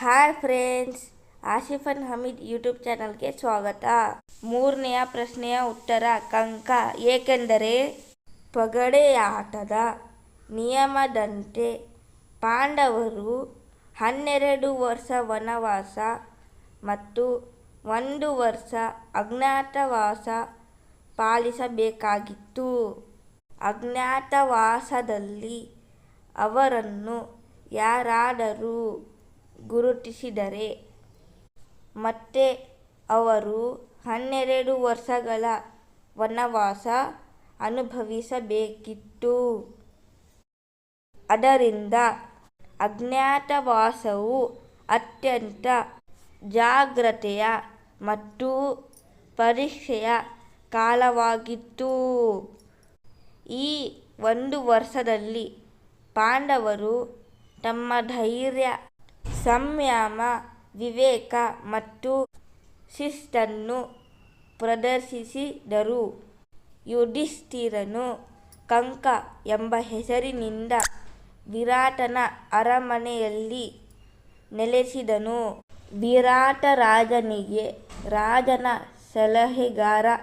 Hi friends, ಆಸಿಫನ್ Hamid YouTube ಚಾನಲ್ಗೆ ಸ್ವಾಗತ. ಮೂರನೆಯ ಪ್ರಶ್ನೆಯ ಉತ್ತರ ಕಂಕ. ಏಕೆಂದರೆ ಪಗಡೆಯಾಟದ ನಿಯಮದಂತೆ ಪಾಂಡವರು 12 ವರ್ಷ ವನವಾಸ ಮತ್ತು 1 ವರ್ಷ ಅಜ್ಞಾತವಾಸ ಪಾಲಿಸಬೇಕಾಗಿತ್ತು. ಅಜ್ಞಾತವಾಸದಲ್ಲಿ ಅವರನ್ನು ಯಾರಾದರೂ ಗುರುತಿಸಿದರೆ ಮತ್ತೆ ಅವರು 12 ವರ್ಷಗಳ ವನವಾಸ ಅನುಭವಿಸಬೇಕಿತ್ತು. ಆದ್ದರಿಂದ ಅಜ್ಞಾತವಾಸವು ಅತ್ಯಂತ ಜಾಗ್ರತೆಯ ಮತ್ತು ಪರೀಕ್ಷೆಯ ಕಾಲವಾಗಿತ್ತು. ಈ 1 ವರ್ಷದಲ್ಲಿ ಪಾಂಡವರು ತಮ್ಮ ಧೈರ್ಯ, ಸಂಯಮ, ವಿವೇಕ ಮತ್ತು ಶಿಸ್ತನ್ನು ಪ್ರದರ್ಶಿಸಿದರು. ಯುಧಿಷ್ಠಿರನು ಕಂಕ ಎಂಬ ಹೆಸರಿನಿಂದ ವಿರಾಟನ ಅರಮನೆಯಲ್ಲಿ ನೆಲೆಸಿದನು. ವಿರಾಟ ರಾಜನಿಗೆ ರಾಜನ ಸಲಹೆಗಾರನಾಗಿದ್ದ.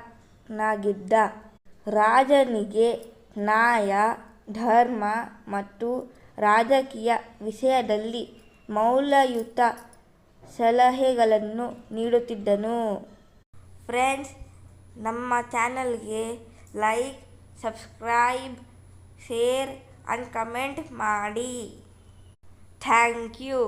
ರಾಜನಿಗೆ ನ್ಯಾಯ, ಧರ್ಮ ಮತ್ತು ರಾಜಕೀಯ ವಿಷಯದಲ್ಲಿ ಮೌಲ್ಯಯುತ ಸಲಹೆಗಳನ್ನು ನೀಡುತ್ತಿದ್ದನು. ಫ್ರೆಂಡ್ಸ್, ನಮ್ಮ ಚಾನಲ್ಗೆ like, subscribe, share and comment ಮಾಡಿ. Thank you.